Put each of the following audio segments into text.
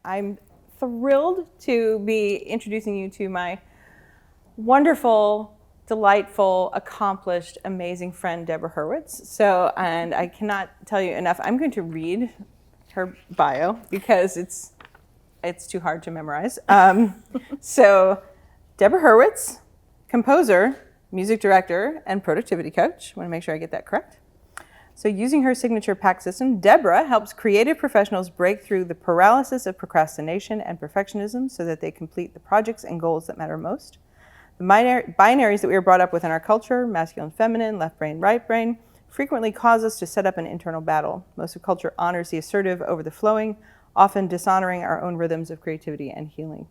I'm thrilled to be introducing you to my wonderful, delightful, accomplished, amazing friend, Deborah Hurwitz. So, and I cannot tell you enough. I'm going to read her bio because it's too hard to memorize. So, Deborah Hurwitz, composer, music director, and productivity coach. I want to make sure I get that correct. So using her signature PACT system, Deborah helps creative professionals break through the paralysis of procrastination and perfectionism so that they complete the projects and goals that matter most. The binaries that we are brought up with in our culture, masculine, feminine, left brain, right brain, frequently cause us to set up an internal battle. Most of culture honors the assertive over the flowing, often dishonoring our own rhythms of creativity and healing.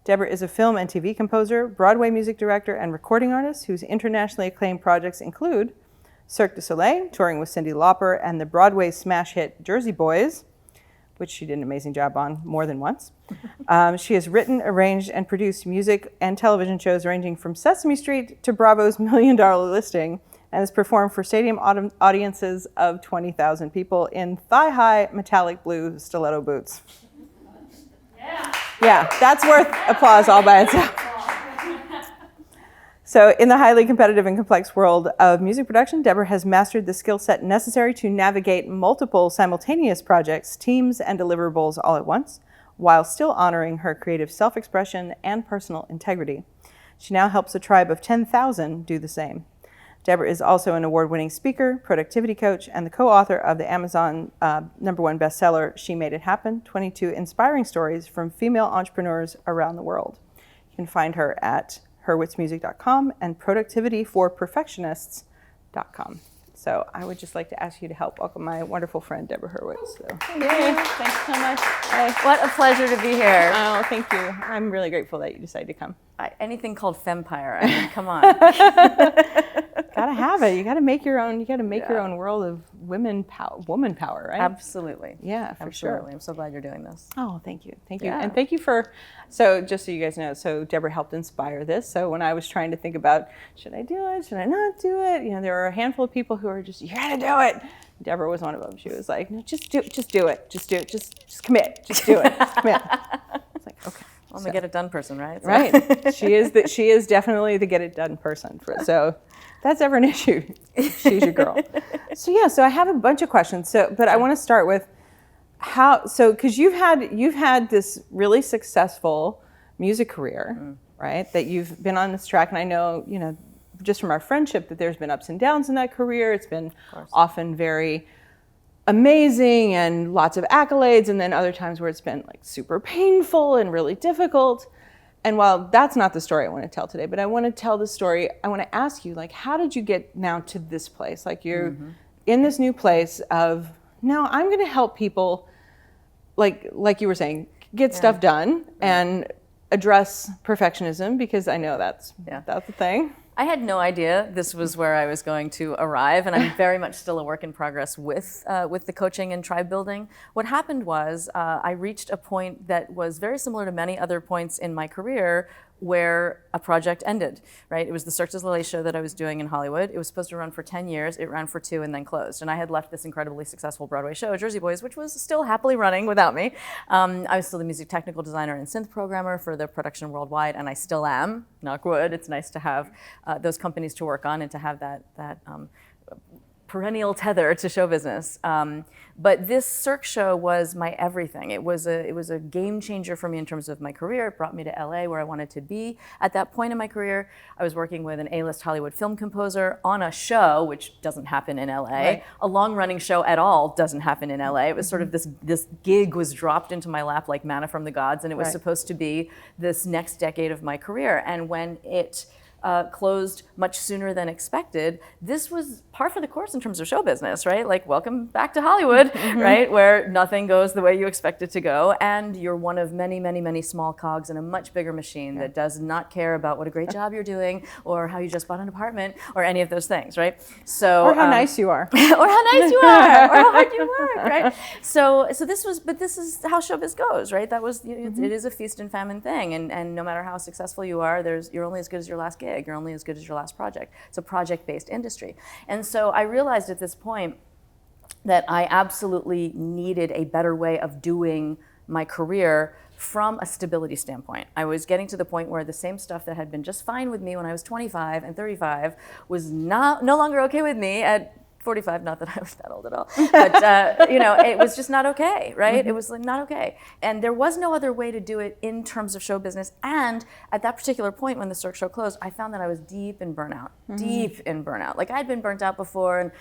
Deborah is a film and TV composer, Broadway music director, and recording artist whose internationally acclaimed projects include Cirque du Soleil, touring with Cyndi Lauper, and the Broadway smash hit Jersey Boys, which she did an amazing job on more than once. She has written, arranged, and produced music and television shows ranging from Sesame Street to Bravo's $1 Million Listing, and has performed for stadium audiences of 20,000 people in thigh-high metallic blue stiletto boots. Yeah, that's worth applause all by itself. So in the highly competitive and complex world of music production, Deborah has mastered the skill set necessary to navigate multiple simultaneous projects, teams, and deliverables all at once, while still honoring her creative self-expression and personal integrity. She now helps a tribe of 10,000 do the same. Deborah is also an award-winning speaker, productivity coach, and the co-author of the Amazon #1 bestseller, She Made It Happen, 22 inspiring stories from female entrepreneurs around the world. You can find her at hurwitzmusic.com and productivityforperfectionists.com. So I would just like to ask you to help welcome my wonderful friend, Deborah Hurwitz. So. Thank you. Thanks so much. Hey. What a pleasure to be here. Oh, thank you. I'm really grateful that you decided to come. Anything called FemmePyre, I mean, come on. Gotta have it. You gotta make your own. You gotta make your own world of woman power, right? Absolutely. Yeah, for Absolutely. sure. I'm so glad you're doing this. Oh, thank you. Thank you. Yeah. And thank you for, so just so you guys know, so Deborah helped inspire this. So when I was trying to think about, should I do it? Should I not do it? You know, there were a handful of people who were just, you gotta do it. Deborah was one of them. She was like, no, just do it. Just commit. Just do it. Just commit. It's like, okay. I'm a get it done person, right? So. Right. She is definitely the get it done person. So that's ever an issue. She's your girl. So I have a bunch of questions. But I want to start with because you've had this really successful music career, right? That you've been on this track, and I know, just from our friendship, that there's been ups and downs in that career. It's been often very amazing and lots of accolades, and then other times where it's been like super painful and really difficult. And while that's not the story I want to tell today, but I want to tell the story, I want to ask you, like, how did you get now to this place? Like, you're in this new place of, now I'm going to help people, like you were saying, get stuff done and address perfectionism, because I know that's the thing. I had no idea this was where I was going to arrive, and I'm very much still a work in progress with the coaching and tribe building. What happened was I reached a point that was very similar to many other points in my career where a project ended, right? It was the Cirque du Soleil show that I was doing in Hollywood. It was supposed to run for 10 years. It ran for 2 and then closed. And I had left this incredibly successful Broadway show, Jersey Boys, which was still happily running without me. I was still the music technical designer and synth programmer for the production worldwide, and I still am, knock wood. It's nice to have those companies to work on and to have that perennial tether to show business. But this Cirque show was my everything. It was a game changer for me in terms of my career. It brought me to LA, where I wanted to be. At that point in my career, I was working with an A-list Hollywood film composer on a show, which doesn't happen in LA. Right. A long-running show at all doesn't happen in LA. It was sort of this gig was dropped into my lap like manna from the gods, and it was supposed to be this next decade of my career. And when it closed much sooner than expected, this was par for the course in terms of show business, right? Like, welcome back to Hollywood, right? Where nothing goes the way you expect it to go, and you're one of many, many, many small cogs in a much bigger machine that does not care about what a great job you're doing, or how you just bought an apartment, or any of those things, right? So, or how nice you are. or how nice you are, or how hard you work, right? So this is how showbiz goes, right? That was, it is a feast and famine thing, and no matter how successful you are, you're only as good as your last gig. You're only as good as your last project. It's a project-based industry. And so I realized at this point that I absolutely needed a better way of doing my career from a stability standpoint. I was getting to the point where the same stuff that had been just fine with me when I was 25 and 35 was no longer okay with me at 45, not that I was that old at all, but it was just not okay, right? It was like not okay. And there was no other way to do it in terms of show business. And at that particular point when the Cirque show closed, I found that I was deep in burnout. Like I'd been burnt out before and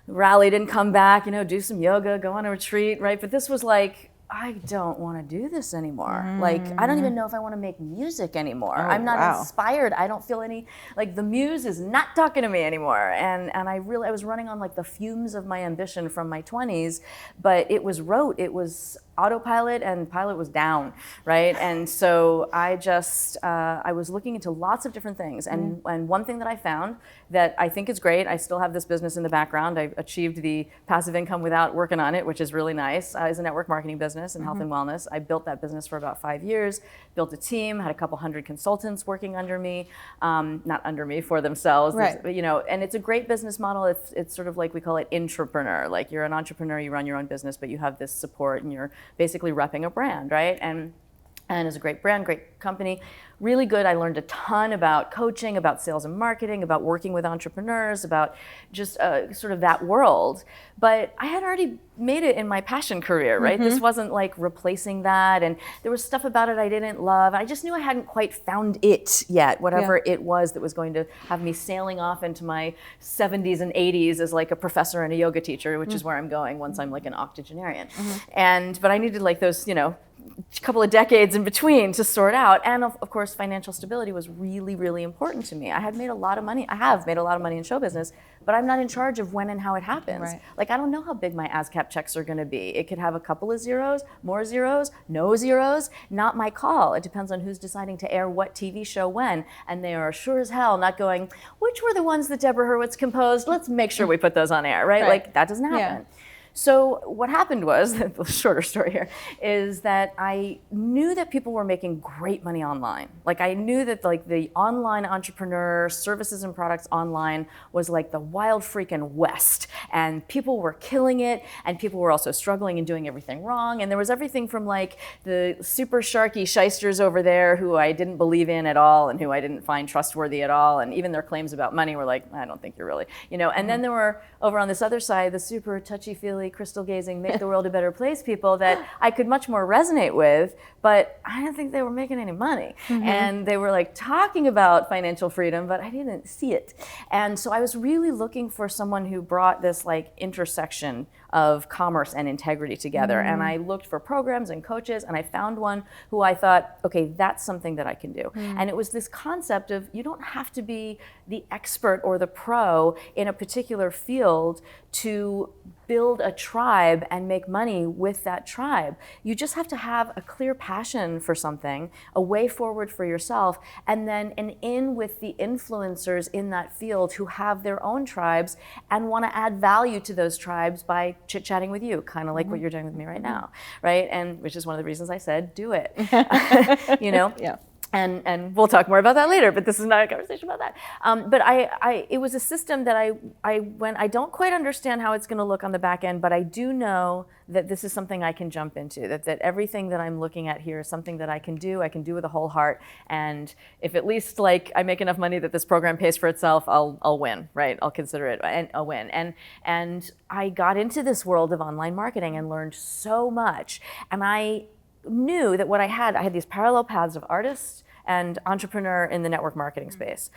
rallied and come back, do some yoga, go on a retreat, right? But this was like, I don't want to do this anymore. Like, I don't even know if I want to make music anymore. I'm not inspired. I don't feel any, like the muse is not talking to me anymore. And I was running on like the fumes of my ambition from my 20s, but it was rote. It was autopilot and pilot was down, right? And so I just, I was looking into lots of different things. And one thing that I found that I think is great, I still have this business in the background. I achieved the passive income without working on it, which is really nice. It's a network marketing business in health and wellness. I built that business for about 5 years, built a team, had a couple hundred consultants working under me, not under me, for themselves, right. And it's a great business model. It's sort of like, we call it Intrapreneur. Like you're an entrepreneur, you run your own business, but you have this support and you're basically repping a brand, right? And it's a great brand, great company, really good. I learned a ton about coaching, about sales and marketing, about working with entrepreneurs, about just sort of that world. But I had already made it in my passion career, right? This wasn't like replacing that. And there was stuff about it I didn't love. I just knew I hadn't quite found it yet, whatever it was that was going to have me sailing off into my 70s and 80s as like a professor and a yoga teacher, which is where I'm going once I'm like an octogenarian. But I needed like those, couple of decades in between to sort out. And of course, financial stability was really, really important to me. I had made a lot of money. I have made a lot of money in show business, but I'm not in charge of when and how it happens. Right. Like, I don't know how big my ASCAP checks are going to be. It could have a couple of zeros, more zeros, no zeros, not my call. It depends on who's deciding to air what TV show when. And they are sure as hell not going, which were the ones that Deborah Hurwitz composed? Let's make sure we put those on air, right? Like, that doesn't happen. Yeah. So what happened was, the shorter story here, is that I knew that people were making great money online. Like I knew that like the online entrepreneur services and products online was like the wild freaking west. And people were killing it, and people were also struggling and doing everything wrong. And there was everything from like the super sharky shysters over there who I didn't believe in at all and who I didn't find trustworthy at all. And even their claims about money were like, I don't think you're really, And then there were over on this other side, the super touchy-feely, crystal gazing, make the world a better place people that I could much more resonate with, but I didn't think they were making any money. And they were like talking about financial freedom, but I didn't see it. And so I was really looking for someone who brought this like intersection of commerce and integrity together. And I looked for programs and coaches, and I found one who I thought, okay, that's something that I can do. And it was this concept of you don't have to be the expert or the pro in a particular field to build a tribe and make money with that tribe. You just have to have a clear passion for something, a way forward for yourself, and then an in with the influencers in that field who have their own tribes and want to add value to those tribes by chit-chatting with you, kind of like what you're doing with me right now, right? And which is one of the reasons I said, do it, Yeah. And we'll talk more about that later, but this is not a conversation about that. But it was a system that I don't quite understand how it's going to look on the back end, but I do know that this is something I can jump into, that everything that I'm looking at here is something that I can do with a whole heart. And if at least like I make enough money that this program pays for itself, I'll win, right? I'll consider it a win. And I got into this world of online marketing and learned so much. And I knew that what I had these parallel paths of artist and entrepreneur in the network marketing space.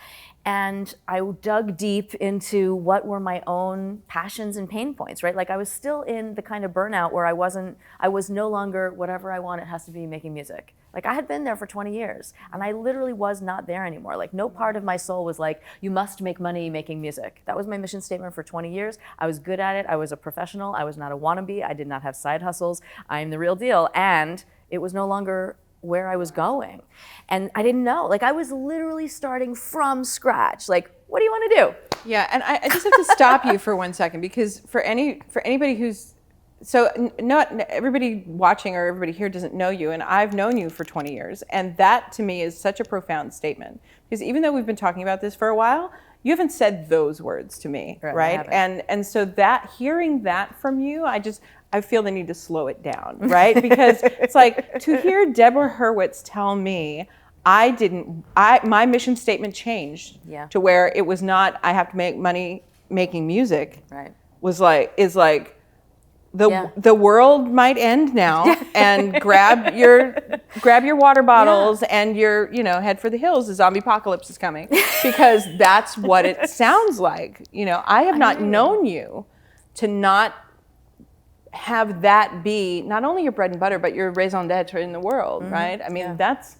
And I dug deep into what were my own passions and pain points, right? Like I was still in the kind of burnout where I was no longer whatever I want, it has to be making music. Like I had been there for 20 years and I literally was not there anymore. Like no part of my soul was like, you must make money making music. That was my mission statement for 20 years. I was good at it. I was a professional. I was not a wannabe. I did not have side hustles. I'm the real deal. And it was no longer where I was going. And I didn't know. Like I was literally starting from scratch. Like, what do you want to do? Yeah, and I just have to stop you for 1 second, because for anybody who's, so not everybody watching or everybody here doesn't know you, and I've known you for 20 years, and that to me is such a profound statement, because even though we've been talking about this for a while, you haven't said those words to me, right? And so that, hearing that from you, I I feel the need to slow it down, right? Because it's like, to hear Deborah Hurwitz tell me my mission statement changed to where it was not, I have to make money making music, is like, the world might end now, and grab your water bottles and your, head for the hills. The zombie apocalypse is coming, because that's what it sounds like. I have not known you to not have that be not only your bread and butter, but your raison d'etre in the world, right? I mean, that's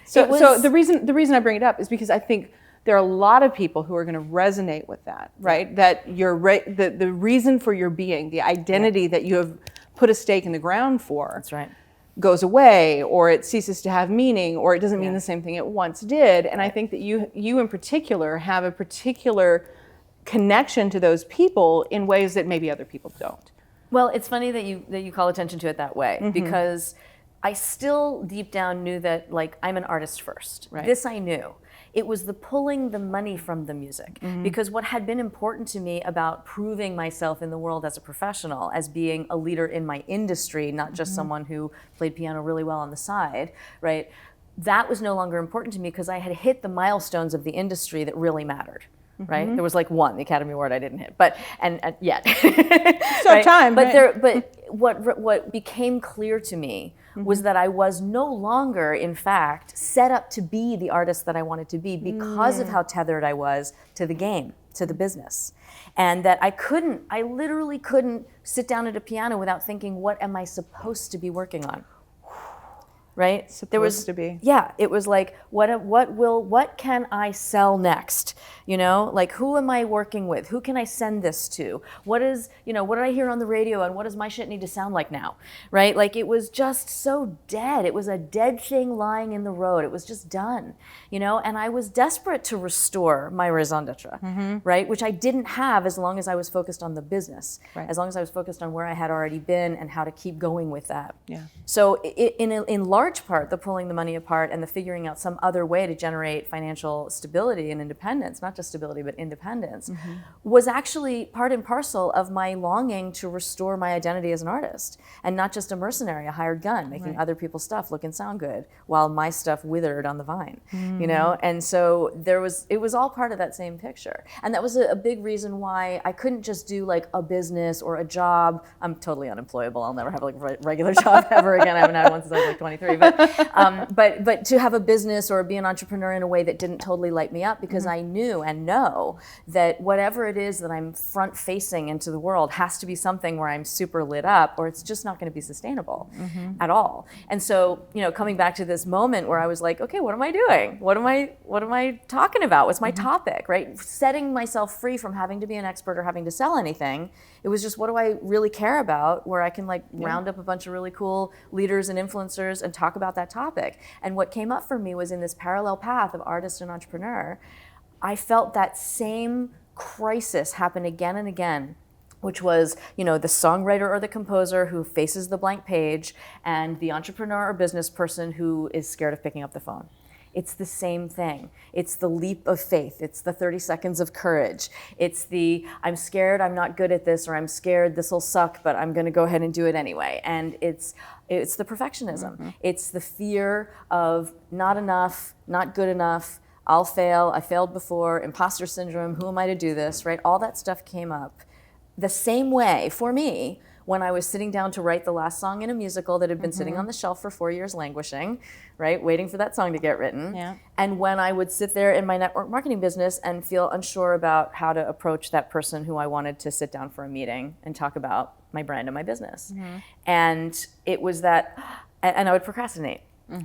so the reason I bring it up is because I think there are a lot of people who are going to resonate with that, right? That the reason for your being, the identity that you have put a stake in the ground for, that's right, goes away, or it ceases to have meaning, or it doesn't mean the same thing it once did. And I think that you in particular have a particular connection to those people in ways that maybe other people don't. Well, it's funny that you call attention to it that way, because I still deep down knew that, like, I'm an artist first. Right. This I knew. It was the pulling the money from the music, because what had been important to me about proving myself in the world as a professional, as being a leader in my industry, not just someone who played piano really well on the side, right? That was no longer important to me, because I had hit the milestones of the industry that really mattered. Right, there was like one, the Academy Award I didn't hit, but and yet. So right? Time, but right? But what became clear to me was that I was no longer, in fact, set up to be the artist that I wanted to be, because of how tethered I was to the game, to the business, and that I literally couldn't sit down at a piano without thinking, what am I supposed to be working on? Right? Supposed to be. Yeah, it was like, what can I sell next? Like, who am I working with? Who can I send this to? What did I hear on the radio, and what does my shit need to sound like now? Right? Like, it was just so dead. It was a dead thing lying in the road. It was just done, and I was desperate to restore my raison d'etre, right? Which I didn't have as long as I was focused on the business, as long as I was focused on where I had already been and how to keep going with that. Yeah. So in large part, the pulling the money apart and the figuring out some other way to generate financial stability and independence, not just stability, but independence, was actually part and parcel of my longing to restore my identity as an artist, and not just a mercenary, a hired gun, making other people's stuff look and sound good while my stuff withered on the vine, And so it was all part of that same picture. And that was a big reason why I couldn't just do like a business or a job. I'm totally unemployable. I'll never have like a regular job ever again. I haven't had one since I was like 23. But to have a business or be an entrepreneur in a way that didn't totally light me up, because I knew and know that whatever it is that I'm front facing into the world has to be something where I'm super lit up, or it's just not going to be sustainable at all. And so, coming back to this moment where I was like, okay, what am I doing? What am I talking about? What's my topic, right? Setting myself free from having to be an expert or having to sell anything. It was just, what do I really care about, where I can round up a bunch of really cool leaders and influencers and talk about that topic. And what came up for me was, in this parallel path of artist and entrepreneur, I felt that same crisis happen again and again, which was, the songwriter or the composer who faces the blank page, and the entrepreneur or business person who is scared of picking up the phone. It's the same thing. It's the leap of faith. It's the 30 seconds of courage. It's the, I'm scared, I'm not good at this, or I'm scared this will suck, but I'm going to go ahead and do it anyway. And it's the perfectionism. It's the fear of not enough, not good enough, I'll fail, I failed before, imposter syndrome, who am I to do this, right? All that stuff came up the same way for me when I was sitting down to write the last song in a musical that had been sitting on the shelf for 4 years languishing, right, waiting for that song to get written. Yeah. And when I would sit there in my network marketing business and feel unsure about how to approach that person who I wanted to sit down for a meeting and talk about my brand and my business. And it was that, and I would procrastinate.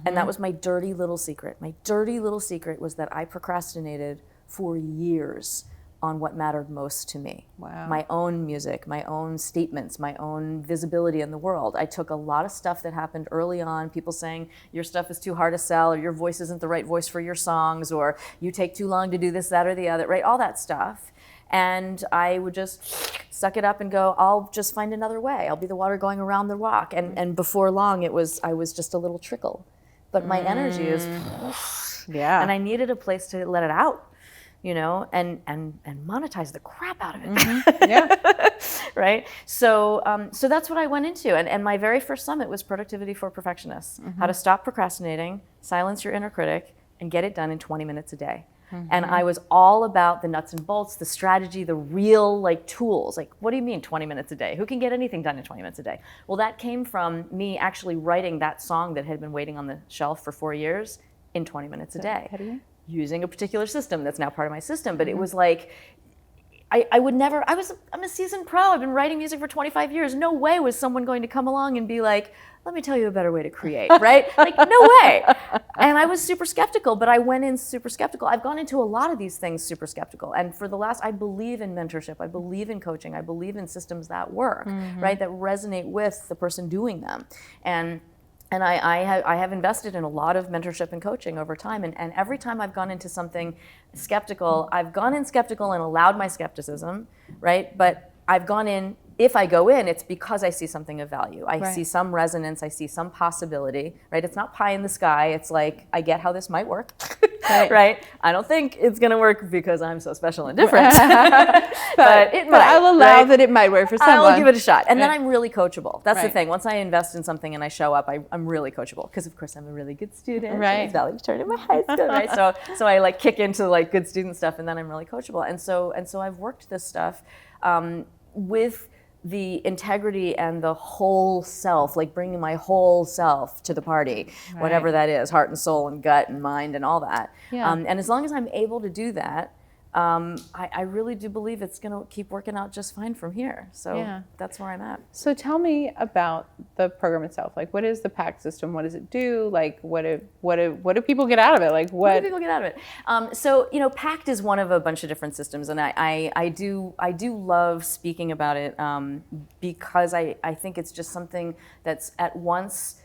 And that was my dirty little secret. My dirty little secret was that I procrastinated for years on what mattered most to me. Wow. My own music, my own statements, my own visibility in the world. I took a lot of stuff that happened early on, people saying your stuff is too hard to sell, or your voice isn't the right voice for your songs, or you take too long to do this, that, or the other, right? All that stuff. And I would just suck it up and go, I'll just find another way. I'll be the water going around the rock. And before long, I was just a little trickle. But my energy is, and I needed a place to let it out. and monetize the crap out of it. Mm-hmm. Yeah. Right? So that's what I went into. And my very first summit was Productivity for Perfectionists. Mm-hmm. How to stop procrastinating, silence your inner critic, and get it done in 20 minutes a day. Mm-hmm. And I was all about the nuts and bolts, the strategy, the real tools. What do you mean 20 minutes a day? Who can get anything done in 20 minutes a day? Well, that came from me actually writing that song that had been waiting on the shelf for 4 years in 20 minutes a day. Using a particular system that's now part of my system. But it was I'm a seasoned pro. I've been writing music for 25 years. No way was someone going to come along and be like, let me tell you a better way to create, right? No way. And I was super skeptical, but I went in super skeptical. I've gone into a lot of these things super skeptical. And I believe in mentorship. I believe in coaching. I believe in systems that work, right? That resonate with the person doing them. And I have invested in a lot of mentorship and coaching over time. And every time I've gone into something skeptical, I've gone in skeptical and allowed my skepticism, right? But I've gone in, if I go in, it's because I see something of value. I see some resonance, I see some possibility, right? It's not pie in the sky. It's I get how this might work, right? I don't think it's gonna work because I'm so special and different. but it might, I'll allow that it might work for someone. I'll give it a shot. And then I'm really coachable. That's the thing. Once I invest in something and I show up, I'm really coachable. Because of course I'm a really good student. Right. It's valedictorian in my high school, right? So I kick into good student stuff, and then I'm really coachable. And so I've worked this stuff with the integrity and the whole self, bringing my whole self to the party, whatever that is, heart and soul and gut and mind and all that. Yeah. And as long as I'm able to do that, I really do believe it's going to keep working out just fine from here. So that's where I'm at. So tell me about the program itself. What is the PACT system? What does it do? What do people get out of it? What do people get out of it? So PACT is one of a bunch of different systems, and I do love speaking about it because I think it's just something that's at once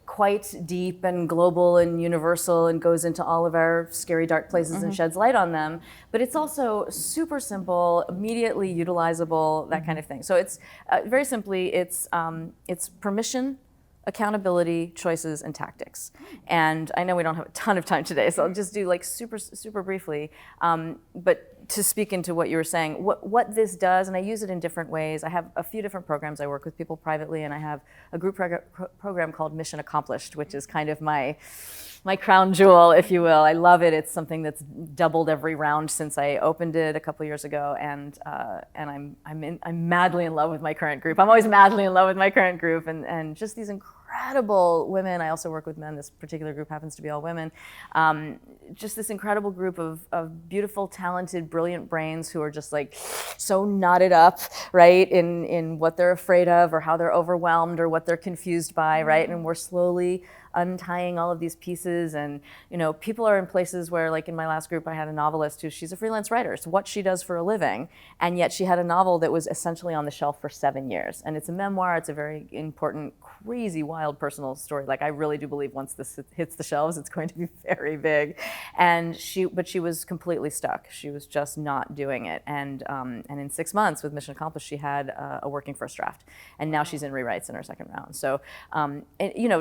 quite deep and global and universal and goes into all of our scary dark places and sheds light on them, but it's also super simple, immediately utilizable, that kind of thing. So it's very simply, it's permission, accountability, choices, and tactics. And I know we don't have a ton of time today, so I'll just do super briefly. But to speak into what you were saying, what this does, and I use it in different ways. I have a few different programs. I work with people privately, and I have a group program called MissionAccomplished, which is kind of my crown jewel, if you will. I love it. It's something that's doubled every round since I opened it a couple years ago, and I'm madly in love with my current group. I'm always madly in love with my current group, and just these incredible women. I also work with men. This particular group happens to be all women. Just this incredible group of beautiful, talented, brilliant brains who are just so knotted up, right, in what they're afraid of or how they're overwhelmed or what they're confused by, right? And we're slowly untying all of these pieces. And people are in places where, in my last group, I had a novelist she's a freelance writer. It's what she does for a living, and yet she had a novel that was essentially on the shelf for 7 years. And it's a memoir. It's a very important, crazy, wild personal story. I really do believe once this hits the shelves, it's going to be very big. And she was completely stuck. She was just not doing it. And in 6 months with Mission Accomplished, she had a working first draft, and now she's in rewrites in her second round. So,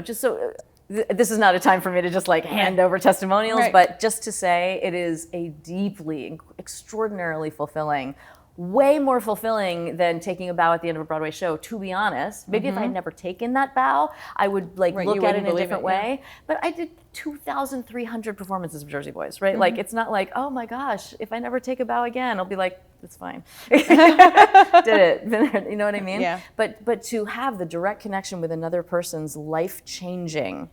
just so. This is not a time for me to just hand over testimonials, but just to say it is a deeply, extraordinarily fulfilling, way more fulfilling than taking a bow at the end of a Broadway show, to be honest. Maybe if I had never taken that bow, I would look at it in a different way. But I did 2,300 performances of Jersey Boys, right? It's not oh my gosh, if I never take a bow again, I'll be it's fine. Did it, been there, you know what I mean? Yeah. But to have the direct connection with another person's life-changing,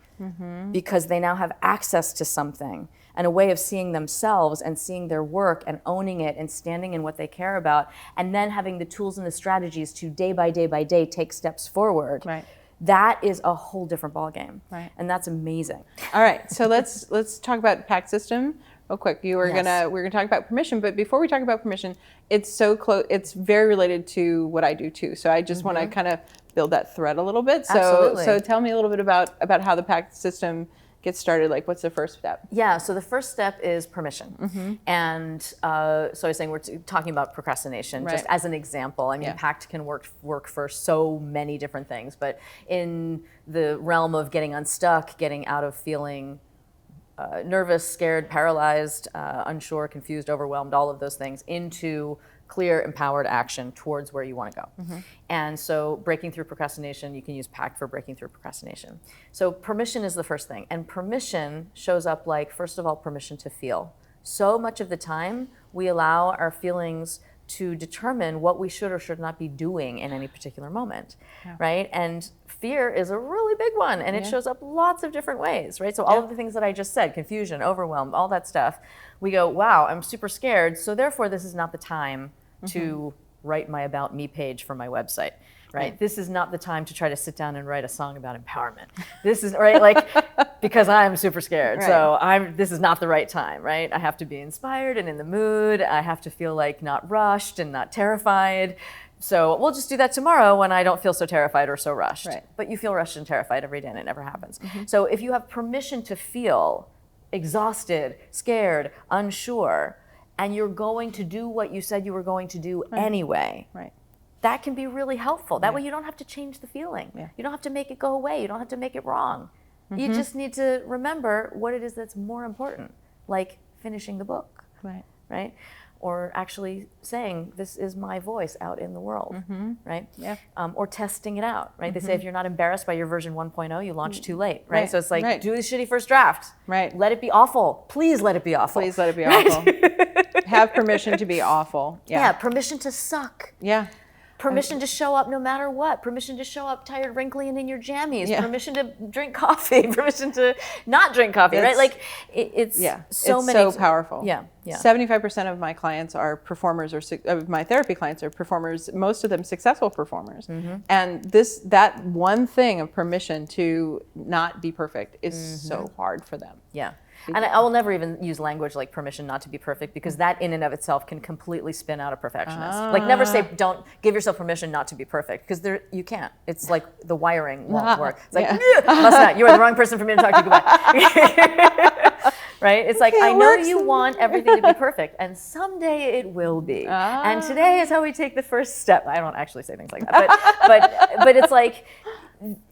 because they now have access to something and a way of seeing themselves and seeing their work and owning it and standing in what they care about, and then having the tools and the strategies to day by day take steps forward. Right. That is a whole different ballgame. Right. And that's amazing. All right, so let's talk about PACT system real quick. We're gonna talk about permission, but before we talk about permission, it's so close. It's very related to what I do too. So I just want to kind of build that thread a little bit. So tell me a little bit about how the PACT system gets started. What's the first step? Yeah, so the first step is permission. And so I was saying we're talking about procrastination just as an example. I mean, PACT can work for so many different things, but in the realm of getting unstuck, getting out of feeling nervous, scared, paralyzed, unsure, confused, overwhelmed, all of those things, into clear, empowered action towards where you want to go. And so breaking through procrastination, you can use PACT for breaking through procrastination. So permission is the first thing. And permission shows up like, first of all, permission to feel. So much of the time, we allow our feelings to determine what we should or should not be doing in any particular moment, right? And fear is a really big one, and it shows up lots of different ways, right? So all of the things that I just said, confusion, overwhelm, all that stuff, we go, wow, I'm super scared, so therefore this is not the time to write my About Me page for my website, right? This is not the time to try to sit down and write a song about empowerment. This is, right, like, because I'm super scared, so this is not the right time, right? I have to be inspired and in the mood. I have to feel like not rushed and not terrified. So we'll just do that tomorrow when I don't feel so terrified or so rushed. But you feel rushed and terrified every day and it never happens. So if you have permission to feel exhausted, scared, unsure, and you're going to do what you said you were going to do anyway, that can be really helpful. That way you don't have to change the feeling. You don't have to make it go away. You don't have to make it wrong. You just need to remember what it is that's more important, like finishing the book, right? Or actually saying, this is my voice out in the world, right? Or testing it out, right? They say if you're not embarrassed by your version 1.0, you launch too late, right? So it's like, do the shitty first draft. Let it be awful. Please let it be awful. Please let it be awful. Have permission to be awful. Permission to suck. Permission to show up no matter what. Permission to show up tired, wrinkly, and in your jammies. Permission to drink coffee. Permission to not drink coffee, right? Like, it's so powerful. 75% of my clients are performers, or of my therapy clients are performers, most of them successful performers. And that one thing of permission to not be perfect is so hard for them. And I will never even use language like permission not to be perfect, because that in and of itself can completely spin out a perfectionist. Like, never say, don't give yourself permission not to be perfect, because you can't. It's like the wiring won't work. It's like, must not. You are the wrong person for me to talk to. Goodbye. Right? It's like, I know you want everything to be perfect, and someday it will be. And today is how we take the first step. I don't actually say things like that, but it's like,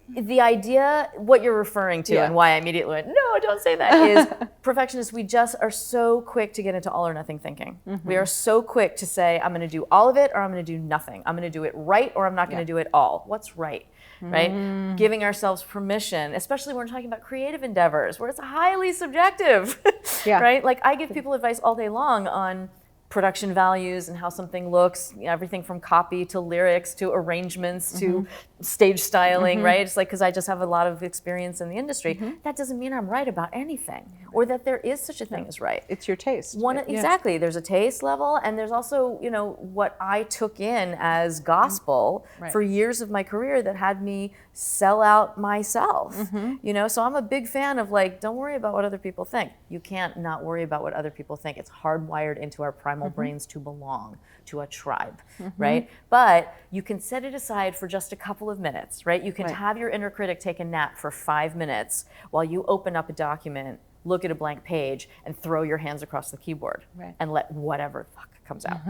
the idea, what you're referring to, and why I immediately went, no, don't say that, is perfectionists, we just are so quick to get into all or nothing thinking. We are so quick to say, I'm going to do all of it, or I'm going to do nothing. I'm going to do it right, or I'm not going to do it all. What's right? Right? Giving ourselves permission, especially when we're talking about creative endeavors, where it's highly subjective, right? Like, I give people advice all day long on production values and how something looks, everything from copy to lyrics to arrangements to stage styling, right? It's like, because I just have a lot of experience in the industry. That doesn't mean I'm right about anything, or that there is such a thing as right. It's your taste. Exactly. There's a taste level, and there's also, what I took in as gospel for years of my career that had me sell out myself. So I'm a big fan of, like, don't worry about what other people think. You can't not worry about what other people think. It's hardwired into our primal brains to belong to a tribe, right? But you can set it aside for just a couple of minutes, right? You can have your inner critic take a nap for 5 minutes while you open up a document, look at a blank page, and throw your hands across the keyboard and let whatever fuck comes out,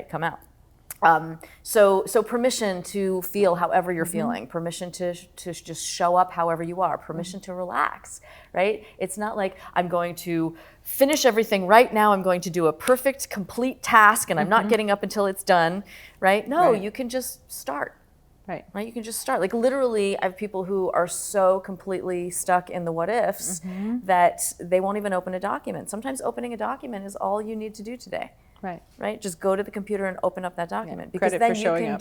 come out. So permission to feel however you're feeling, permission to just show up however you are, permission to relax, right? It's not like, I'm going to finish everything right now, I'm going to do a perfect, complete task, and I'm not getting up until it's done, right? No, you can just start. Right. You can just start. Like, literally, I have people who are so completely stuck in the what ifs that they won't even open a document. Sometimes opening a document is all you need to do today. Right. Just go to the computer and open up that document, because then you can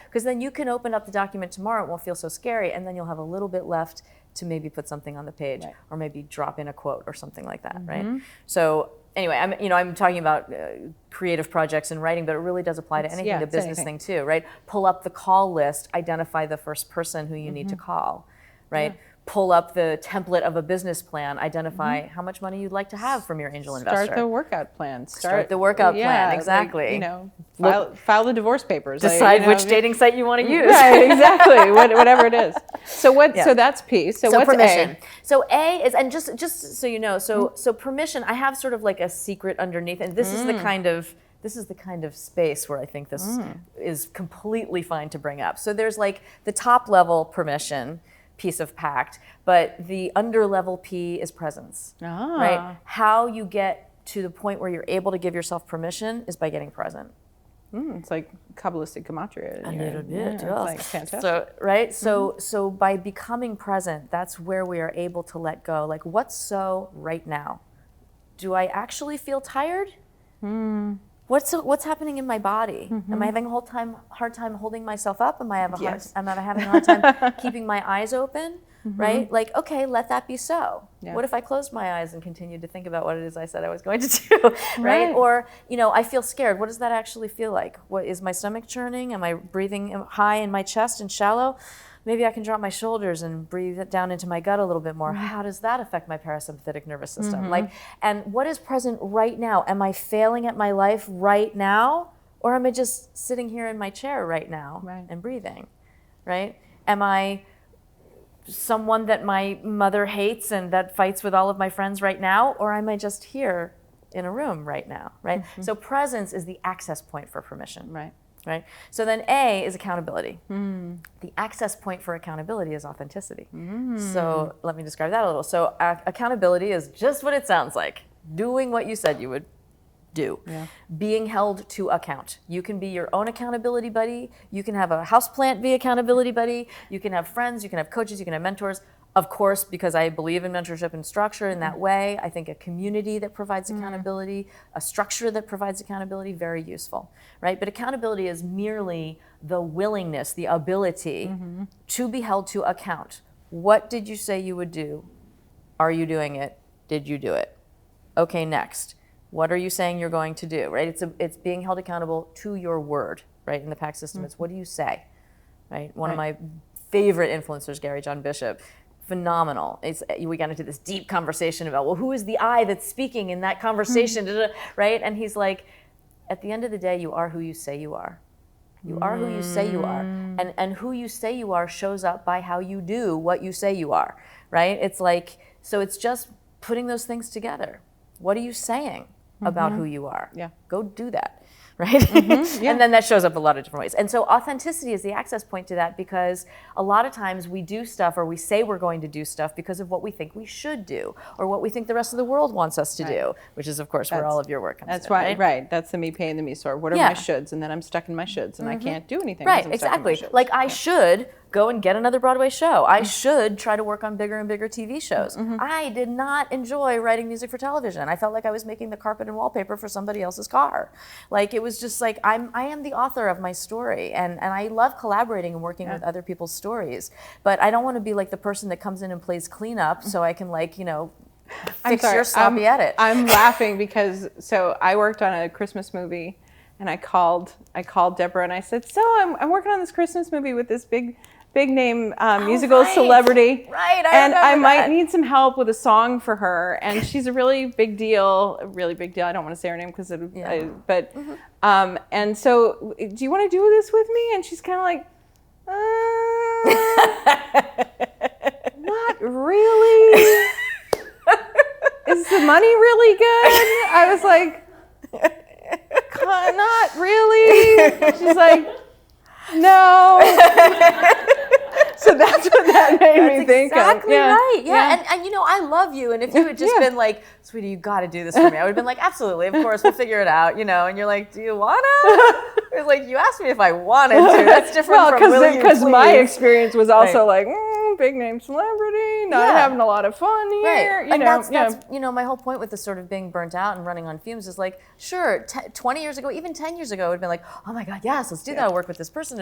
because then you can open up the document tomorrow. It won't feel so scary, and then you'll have a little bit left to maybe put something on the page, or maybe drop in a quote or something like that. Right. So anyway, I'm talking about creative projects and writing, but it really does apply to anything, the business thing too, right? Pull up the call list, identify the first person who you need to call, right? Pull up the template of a business plan, identify how much money you'd like to have from your angel investor. Start the workout plan. Start the workout plan, exactly. Like, file the divorce papers. Decide which dating site you want to use. Right, exactly, whatever it is. So so that's P. So what's permission? A? So A is, and just so you know, so permission, I have sort of like a secret underneath, and this is the kind of space where I think this is completely fine to bring up. So there's like the top level permission, piece of pact, but the underlevel P is presence, right? How you get to the point where you're able to give yourself permission is by getting present. It's like Kabbalistic gematria. A little bit, It's yes. like fantastic. So, right? So by becoming present, that's where we are able to let go. Like, what's so right now? Do I actually feel tired? What's happening in my body? Am I having a hard time holding myself up? Am I having a hard time keeping my eyes open? Right? Like, okay, let that be so. Yeah. What if I closed my eyes and continued to think about what it is I said I was going to do? Right? Or, I feel scared. What does that actually feel like? What is my stomach churning? Am I breathing high in my chest and shallow? Maybe I can drop my shoulders and breathe it down into my gut a little bit more. How does that affect my parasympathetic nervous system? And what is present right now? Am I failing at my life right now? Or am I just sitting here in my chair right now and breathing? Right? Am I someone that my mother hates and that fights with all of my friends right now? Or am I just here in a room right now? Right? So presence is the access point for permission. Right? So then A is accountability. The access point for accountability is authenticity. So let me describe that a little. So accountability is just what it sounds like. Doing what you said you would do. Being held to account. You can be your own accountability buddy. You can have a houseplant be accountability buddy. You can have friends, you can have coaches, you can have mentors. Of course, because I believe in mentorship and structure in that way, I think a community that provides accountability, a structure that provides accountability, very useful, right? But accountability is merely the willingness, the ability to be held to account. What did you say you would do? Are you doing it? Did you do it? Okay, next. What are you saying you're going to do, right? It's being held accountable to your word, right? In the PACT system, it's what do you say, right? One of my favorite influencers, Gary John Bishop, phenomenal. We got into this deep conversation about, well, who is the I that's speaking in that conversation, right? And he's like, at the end of the day, you are who you say you are. You are who you say you are. And who you say you are shows up by how you do what you say you are, right? It's like, so it's just putting those things together. What are you saying about who you are? Go do that. Right? And then that shows up a lot of different ways. And so authenticity is the access point to that, because a lot of times we do stuff, or we say we're going to do stuff because of what we think we should do, or what we think the rest of the world wants us to do, which is, of course, where all of your work comes in. That's right. That's the me paying the me sore. What are my shoulds? And then I'm stuck in my shoulds, and I can't do anything. Right, exactly. Like I should go and get another Broadway show. I should try to work on bigger and bigger TV shows. I did not enjoy writing music for television. I felt like I was making the carpet and wallpaper for somebody else's car. Like it was just like, I am the author of my story, and I love collaborating and working with other people's stories. But I don't want to be like the person that comes in and plays cleanup so I can fix your sloppy edit. I'm laughing because, so I worked on a Christmas movie, and I called Deborah and I said, so I'm working on this Christmas movie with this big name musical celebrity. Right, and I might need some help with a song for her. And she's a really big deal. I don't want to say her name because and so, do you want to do this with me? And she's kind of like, not really. Is the money really good? I was like, not really. She's like, no. So that's what that made me think of. Exactly right. Yeah. And I love you. And if you had just been like, sweetie, you got to do this for me, I would have been like, absolutely, of course, we'll figure it out. And you're like, do you wanna? It's like, you asked me if I wanted to. That's different from will you because please. My experience was also like, big name celebrity, not having a lot of fun here. Right. And that's my whole point with the sort of being burnt out and running on fumes is like, sure, 20 years ago, even 10 years ago, it would have been like, oh my God, yes, let's do that. I'll work with this person.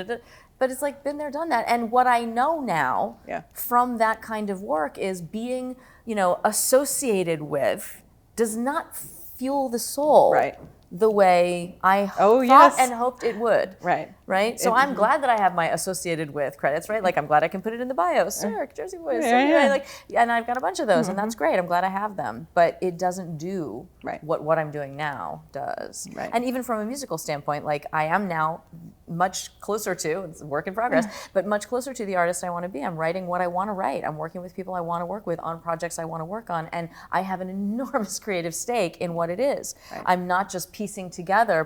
But it's like, been there, done that. And what I know now from that kind of work is being, associated with does not fuel the soul. Right. The way I thought and hoped it would. Right? So I'm glad that I have my associated with credits, right? Like I'm glad I can put it in the bio. Sir, Jersey Boys. And I've got a bunch of those, and that's great. I'm glad I have them. But it doesn't do what I'm doing now does. Right. And even from a musical standpoint, like I am now much closer to, it's a work in progress, but much closer to the artist I want to be. I'm writing what I want to write. I'm working with people I want to work with on projects I want to work on. And I have an enormous creative stake in what it is. I'm not just piecing together,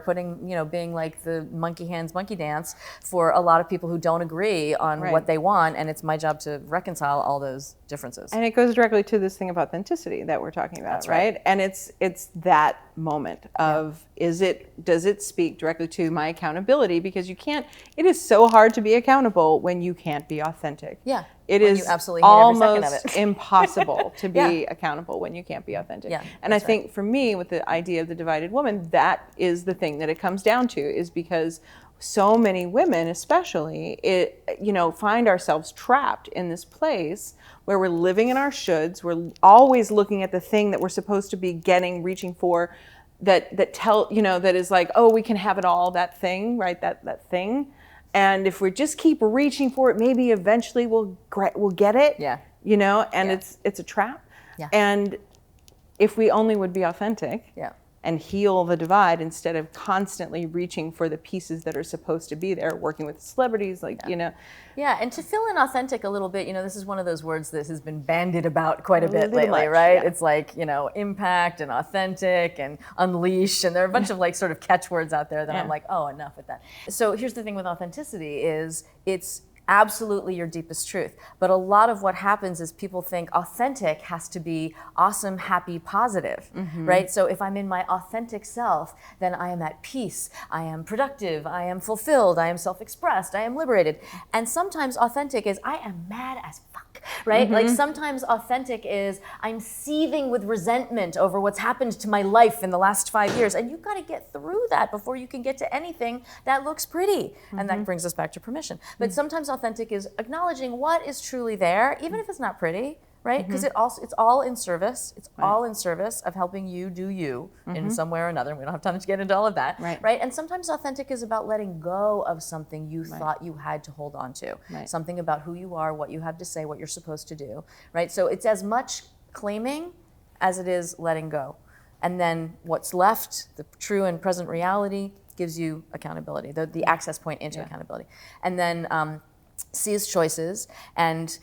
being like the monkey hands, monkey dance dance for a lot of people who don't agree on Right. what they want, and it's my job to reconcile all those differences. And it goes directly to this thing of authenticity that we're talking about, That's right. And it's that moment of does it speak directly to my accountability? Because it is so hard to be accountable when you can't be authentic. Yeah. It When is you absolutely hate every second of almost it. impossible to be accountable when you can't be authentic. Yeah, and I that's think for me, with the idea of the divided woman, that is the thing that it comes down to, is because so many women, especially, find ourselves trapped in this place where we're living in our shoulds. We're always looking at the thing that we're supposed to be getting, reaching for, that is like, oh, we can have it all, that thing, right? That thing. And if we just keep reaching for it, maybe eventually we'll get it. Yeah. And it's a trap. Yeah. And if we only would be authentic. Yeah. And heal the divide instead of constantly reaching for the pieces that are supposed to be there, working with celebrities, Yeah, and to fill in authentic a little bit, this is one of those words that has been bandied about quite a bit lately, right? Yeah. It's like, impact and authentic and unleash, and there are a bunch of sort of catchwords out there that I'm like, oh, enough with that. So here's the thing with authenticity is it's absolutely your deepest truth. But a lot of what happens is people think authentic has to be awesome, happy, positive, right? So if I'm in my authentic self, then I am at peace, I am productive, I am fulfilled, I am self-expressed, I am liberated. And sometimes authentic is I am mad as fuck, right? Like sometimes authentic is I'm seething with resentment over what's happened to my life in the last 5 years. And you've got to get through that before you can get to anything that looks pretty. And that brings us back to permission. But sometimes authentic is acknowledging what is truly there, even if it's not pretty, right? Because it's all in service. It's all in service of helping you do you in some way or another. We don't have time to get into all of that, right? And sometimes authentic is about letting go of something you thought you had to hold on to, something about who you are, what you have to say, what you're supposed to do, right? So it's as much claiming as it is letting go. And then what's left, the true and present reality, gives you accountability, the access point into accountability. And then sees choices. And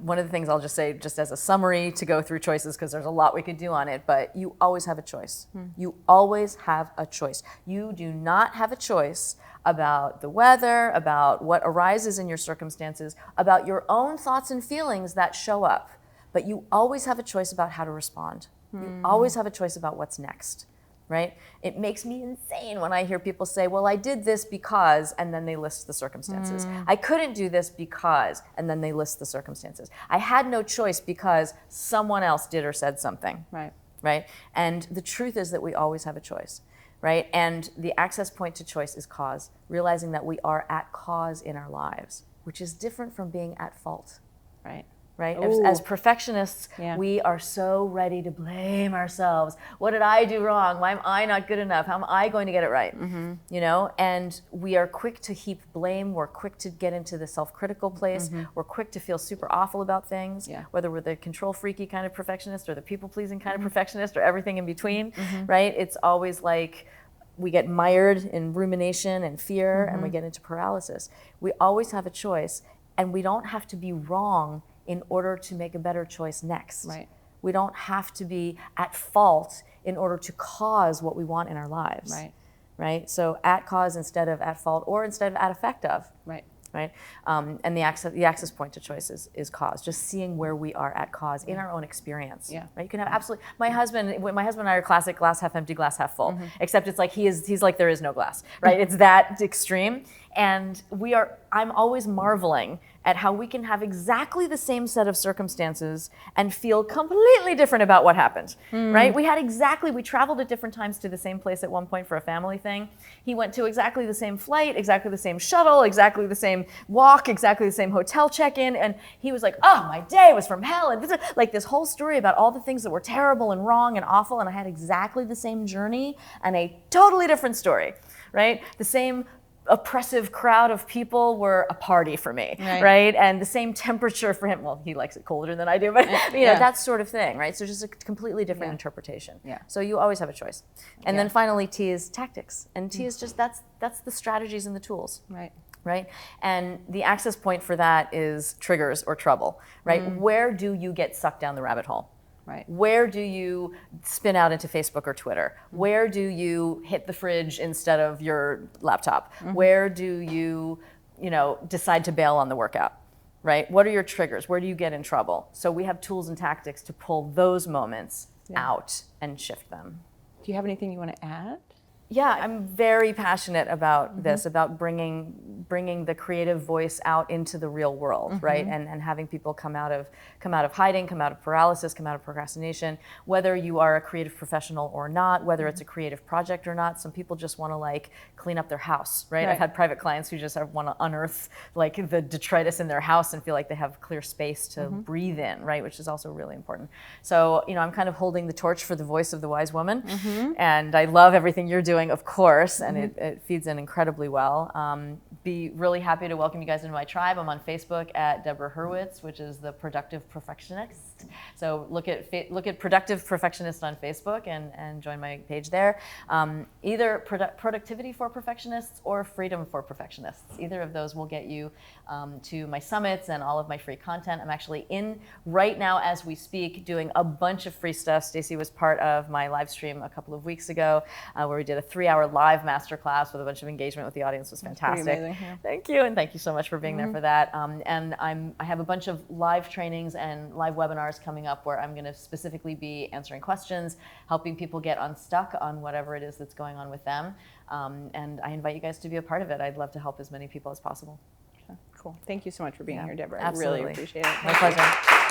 one of the things I'll just say, just as a summary to go through choices, because there's a lot we could do on it, but you always have a choice. You always have a choice. You do not have a choice about the weather, about what arises in your circumstances, about your own thoughts and feelings that show up. But you always have a choice about how to respond. You always have a choice about what's next. Right? It makes me insane when I hear people say, well, I did this because, and then they list the circumstances. I couldn't do this because, and then they list the circumstances. I had no choice because someone else did or said something. Right? And the truth is that we always have a choice. Right? And the access point to choice is cause, realizing that we are at cause in our lives, which is different from being at fault. Right? As perfectionists, we are so ready to blame ourselves. What did I do wrong? Why am I not good enough? How am I going to get it right? And we are quick to heap blame. We're quick to get into the self-critical place. We're quick to feel super awful about things, whether we're the control freaky kind of perfectionist or the people-pleasing kind of perfectionist or everything in between, right? It's always like we get mired in rumination and fear and we get into paralysis. We always have a choice, and we don't have to be wrong in order to make a better choice next. We don't have to be at fault in order to cause what we want in our lives. Right? So at cause instead of at fault, or instead of at effect of. Right? And the access point to choice is cause, just seeing where we are at cause in our own experience. Right? You can have absolutely, my husband and I are classic glass half empty, glass half full, except it's like he's like there is no glass, right? It's that extreme. And I'm always marveling at how we can have exactly the same set of circumstances and feel completely different about what happened, right? We traveled at different times to the same place at one point for a family thing. He went to exactly the same flight, exactly the same shuttle, exactly the same walk, exactly the same hotel check-in, and he was like, oh, my day was from hell, and like this whole story about all the things that were terrible and wrong and awful, and I had exactly the same journey and a totally different story, right? The same oppressive crowd of people were a party for me, right? And the same temperature for him. Well, he likes it colder than I do, but that sort of thing, right? So just a completely different interpretation. So you always have a choice. And then finally, T is tactics, and T is just that's the strategies and the tools. Right? And the access point for that is triggers or trouble, right? Where do you get sucked down the rabbit hole? Right. Where do you spin out into Facebook or Twitter? Where do you hit the fridge instead of your laptop? Where do you, decide to bail on the workout? Right? What are your triggers? Where do you get in trouble? So we have tools and tactics to pull those moments out and shift them. Do you have anything you want to add? Yeah, I'm very passionate about this, about bringing the creative voice out into the real world, right? And having people come out of hiding, come out of paralysis, come out of procrastination. Whether you are a creative professional or not, whether it's a creative project or not, some people just want to clean up their house, right? I've had private clients who just want to unearth the detritus in their house and feel like they have clear space to breathe in, right? Which is also really important. So, I'm kind of holding the torch for the voice of the wise woman, and I love everything you're doing, of course, and it feeds in incredibly well. Be really happy to welcome you guys into my tribe. I'm on Facebook at Deborah Hurwitz, which is the Productive Perfectionist. So look at Productive Perfectionist on Facebook and join my page there. Either Productivity for Perfectionists or Freedom for Perfectionists. Either of those will get you to my summits and all of my free content. I'm actually in right now as we speak doing a bunch of free stuff. Stacey was part of my live stream a couple of weeks ago where we did a 3-hour live masterclass with a bunch of engagement with the audience. It was fantastic. Pretty amazing, yeah. Thank you, and thank you so much for being there for that. And I have a bunch of live trainings and live webinars coming up where I'm going to specifically be answering questions, helping people get unstuck on whatever it is that's going on with them. And I invite you guys to be a part of it. I'd love to help as many people as possible. Cool. Thank you so much for being here, Deborah. Absolutely. I really appreciate it. My pleasure.